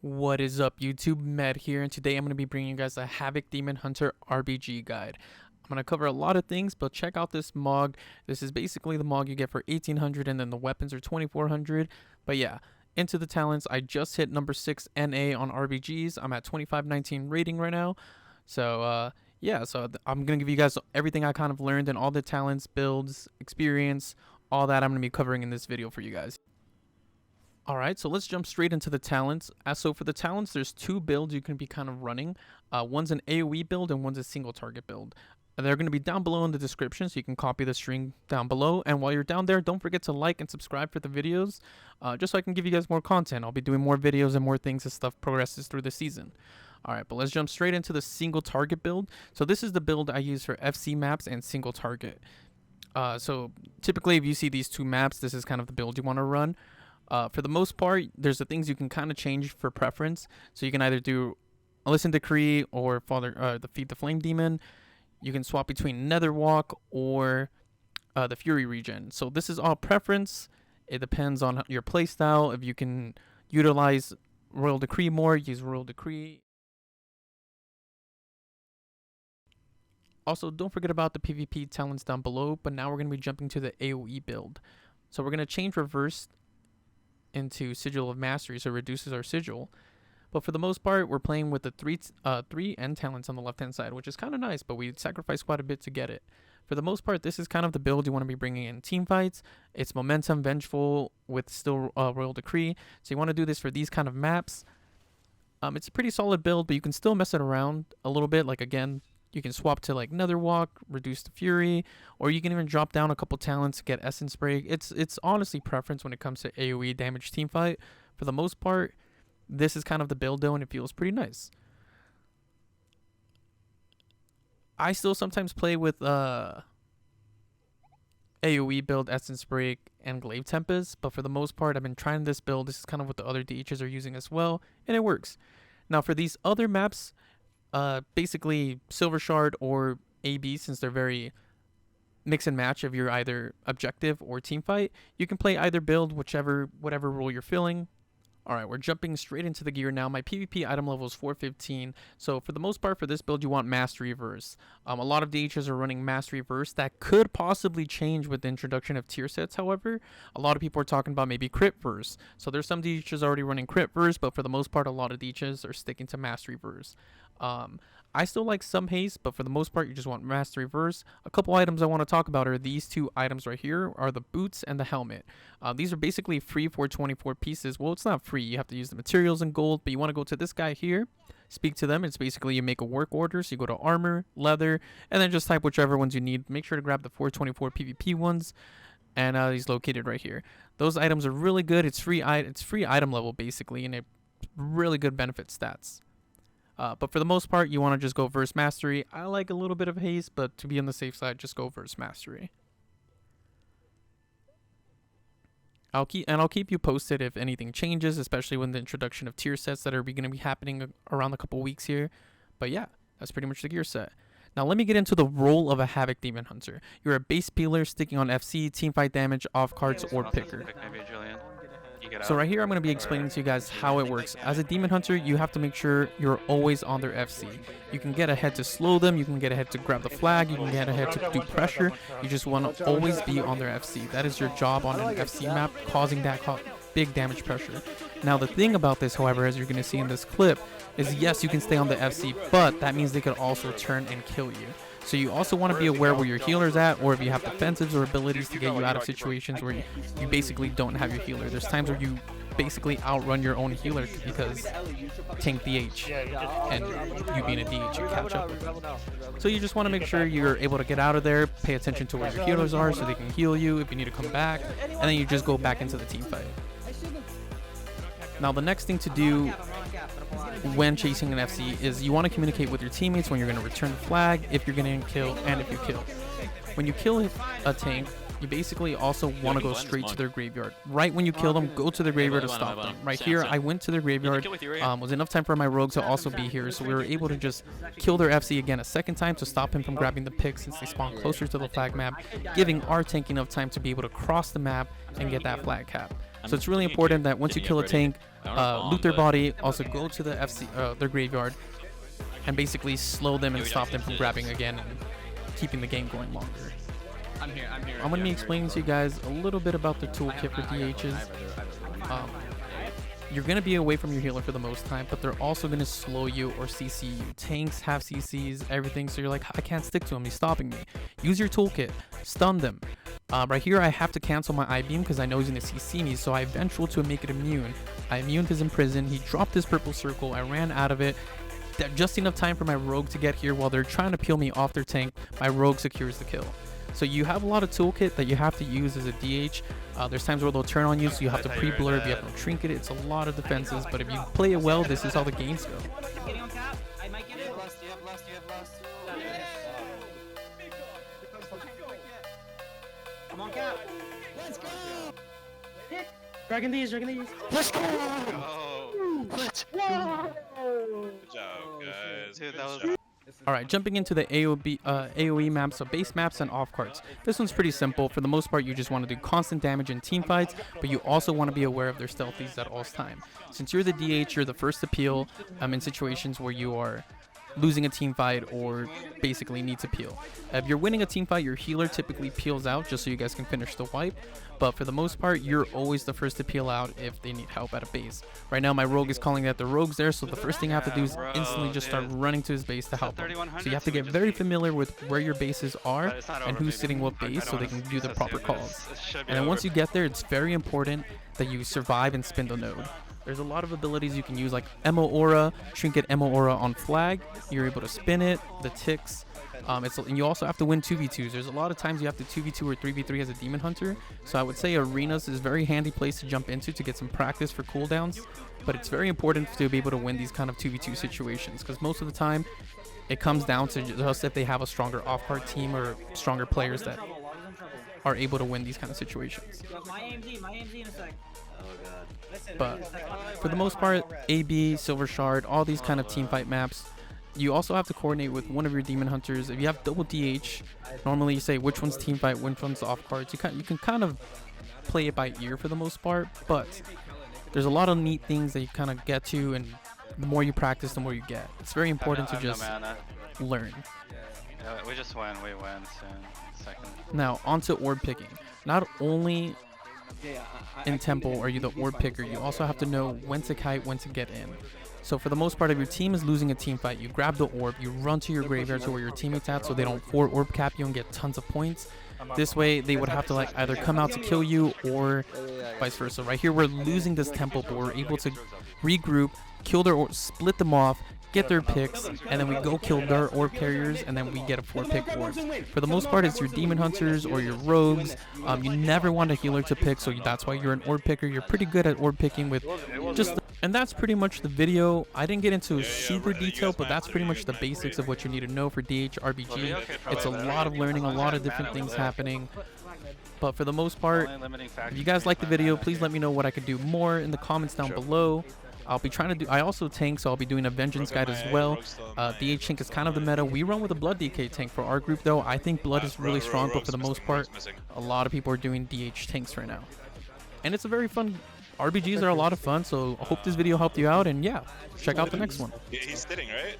What is up, YouTube? Med here, and today I'm going to be bringing you guys a Havoc Demon Hunter RBG guide. I'm going to cover a lot of things, but check out this MOG. This is basically the MOG you get for 1800, and then the weapons are 2400. But yeah, into the talents, I just hit number 6 NA on RBGs. I'm at 2519 rating right now. So yeah, I'm going to give you guys everything I kind of learned and all the talents, builds, experience, all that I'm going to be covering in this video for you guys. Alright, so let's jump straight into the talents. So for the talents, there's two builds you can be kind of running. One's an AoE build and one's a single target build. They're going to be down below in the description, so you can copy the string down below. And while you're down there, don't forget to like and subscribe for the videos, just so I can give you guys more content. I'll be doing more videos and more things as stuff progresses through the season. Alright, but let's jump straight into the single target build. So this is the build I use for FC maps and single target. So typically if you see these two maps, this is kind of the build you want to run. For the most part, there's the things you can kind of change for preference. So you can either do Listen Decree or Feed the Flame Demon. You can swap between Nether Walk or the Fury Regen. So this is all preference. It depends on your playstyle. If you can utilize Royal Decree more, use Royal Decree. Also, don't forget about the PvP talents down below. But now we're going to be jumping to the AoE build. So we're going to change Reverse into Sigil of Mastery, so it reduces our sigil. But for the most part, we're playing with the three end talents on the left hand side, which is kind of nice, but we sacrifice quite a bit to get it. For the most part, this is kind of the build you want to be bringing in team fights. It's momentum, vengeful, with still Royal Decree. So you want to do this for these kind of maps. It's a pretty solid build, but you can still mess it around a little bit. Like, again, you can swap to like Nether Walk, reduce the Fury, or you can even drop down a couple talents to get Essence Break. It's honestly preference when it comes to AoE damage team fight. For the most part, this is kind of the build though, and it feels pretty nice. I still sometimes play with AoE build, Essence Break, and Glaive Tempest, but for the most part, I've been trying this build. This is kind of what the other DHs are using as well, and it works. Now for these other maps, basically Silver Shard or AB, since they're very mix and match of your either objective or team fight, you can play either build, whatever role you're feeling. Alright, we're jumping straight into the gear now. My PvP item level is 415, so for the most part for this build you want Mastery Verse. A lot of DHs are running Mastery Verse. That could possibly change with the introduction of tier sets, however. A lot of people are talking about maybe Crit Verse. So there's some DHs already running Crit Verse, but for the most part a lot of DHs are sticking to Mastery Verse. I still like some haste, but for the most part you just want Mastery Verse. A couple items I want to talk about are these two items right here, are the boots and the helmet. These are basically free for 24 pieces. Well, it's not free, you have to use the materials and gold, but you want to go to this guy here, speak to them. It's basically you make a work order, so you go to armor, leather, and then just type whichever ones you need. Make sure to grab the 424 PvP ones, and he's located right here. Those items are really good. It's free item level basically, and it really good benefit stats. But for the most part, you want to just go Verse Mastery. I like a little bit of haste, but to be on the safe side, just go Verse Mastery. I'll keep you posted if anything changes, especially when the introduction of tier sets that are going to be happening around a couple weeks here. But yeah, that's pretty much the gear set. Now let me get into the role of a Havoc Demon Hunter. You're a base peeler sticking on FC, teamfight damage, off cards, or picker. So right here I'm going to be explaining to you guys how it works. As a Demon Hunter, you have to make sure you're always on their FC. You can get ahead to slow them, you can get ahead to grab the flag, you can get ahead to do pressure. You just want to always be on their FC. That is your job on an FC map, causing that big damage pressure. Now the thing about this, however, as you're going to see in this clip, is yes, you can stay on the FC, but that means they could also turn and kill you. So you also want to be aware where your healer's at, or if you have defensives or abilities to get you out of situations where you basically don't have your healer. There's times where you basically outrun your own healer because tank DH, and you being a DH, you catch up with them. So you just want to make sure you're able to get out of there, pay attention to where your healers are so they can heal you if you need to come back, and then you just go back into the team fight. Now the next thing to do when chasing an FC is you want to communicate with your teammates when you're going to return the flag, if you're going to kill, and if you kill. When you kill a tank, you basically also want to go straight to their graveyard. Right when you kill them, go to the graveyard to stop them. Right here, I went to their graveyard. Was enough time for my rogue to also be here, so we were able to just kill their FC again a second time to stop him from grabbing the pick since they spawn closer to the flag map, giving our tank enough time to be able to cross the map and get that flag cap. So it's really important that once you kill a tank, loot their body, also go to the their graveyard, and basically slow them and stop them from grabbing again and keeping the game going longer. I'm here. I'm going to be explaining to you guys a little bit about the toolkit for DHs. You're going to be away from your healer for the most time, but they're also going to slow you or CC you. Tanks have CCs, everything, so you're like, I can't stick to him, he's stopping me. Use your toolkit, stun them. Right here, I have to cancel my I-beam because I know he's going to CC me, so I ventured to make it immune. I immuned his imprison, he dropped his purple circle, I ran out of it. Just enough time for my rogue to get here while they're trying to peel me off their tank. My rogue secures the kill. So you have a lot of toolkit that you have to use as a DH. There's times where they'll turn on you, so you have to pre-blur. If you have no trinket, it's a lot of defenses. But if you play it well, this is how the games go. Getting on cap. I might get it. You have lost. I'm on cap. Let's go! Dragon these. Let's go! Let's go. Good job, guys. Dude, that was. Alright, jumping into the AoE maps, so base maps and off cards. This one's pretty simple. For the most part, you just want to do constant damage in team fights, but you also want to be aware of their stealthies at all times. Since you're the DH, you're the first to peel in situations where you are losing a team fight or basically need to peel. If you're winning a team fight, your healer typically peels out just so you guys can finish the wipe, but for the most part, you're always the first to peel out if they need help at a base. Right now, my rogue is calling that the rogue's there, so the first thing I have to do is instantly just start running to his base to help him. So you have to get very familiar with where your bases are and who's sitting what base so they can do the proper calls. And then once you get there, it's very important that you survive and spin the node. There's a lot of abilities you can use, like Emo Aura, Trinket Emo Aura on flag. You're able to spin it, the ticks. And you also have to win 2v2s. There's a lot of times you have to 2v2 or 3v3 as a Demon Hunter. So I would say arenas is a very handy place to jump into to get some practice for cooldowns. But it's very important to be able to win these kind of 2v2 situations, because most of the time it comes down to just if they have a stronger off-card team or stronger players that are able to win these kind of situations. My AMZ in a sec. But for the most part, AB, Silver Shard, all these kind of team fight maps, you also have to coordinate with one of your Demon Hunters. If you have double DH, normally you say which one's team fight, which one's off cards. You can kind of play it by ear for the most part, but there's a lot of neat things that you kind of get to, and the more you practice, the more you get. It's very important to just learn. Yeah, we just win. We win soon. Second. Now, onto orb picking. Not only in Temple are you the orb picker, you also have to know when to kite, when to get in. So for the most part, if your team is losing a team fight, you grab the orb, you run to your graveyard to where your teammates at so they don't 4 orb cap you and get tons of points. This way, they would have to like either come out to kill you or vice versa. Right here, we're losing this Temple, but we're able to regroup, kill their orb, split them off, get their picks, and then we go kill their orb carriers, and then we get a 4-pick orb. For the most part, it's your Demon Hunters or your Rogues. You never want a healer to pick, so that's why you're an orb picker. You're pretty good at orb picking with just... And that's pretty much the video. I didn't get into super detail, but that's pretty much the basics of what you need to know for DH Rbg. It's a lot of learning, a lot of different things happening. But for the most part, if you guys like the video, please let me know what I could do more in the comments down below. I'll be trying to do, I also tank, so I'll be doing a Vengeance guide as well. DH tank is kind of the meta. We run with a Blood DK tank for our group though. I think Blood is really strong, but for the most part, a lot of people are doing DH tanks right now. And it's a very fun, RBGs are a lot of fun, so I hope this video helped you out, and yeah, check out the next one. He's sitting, right?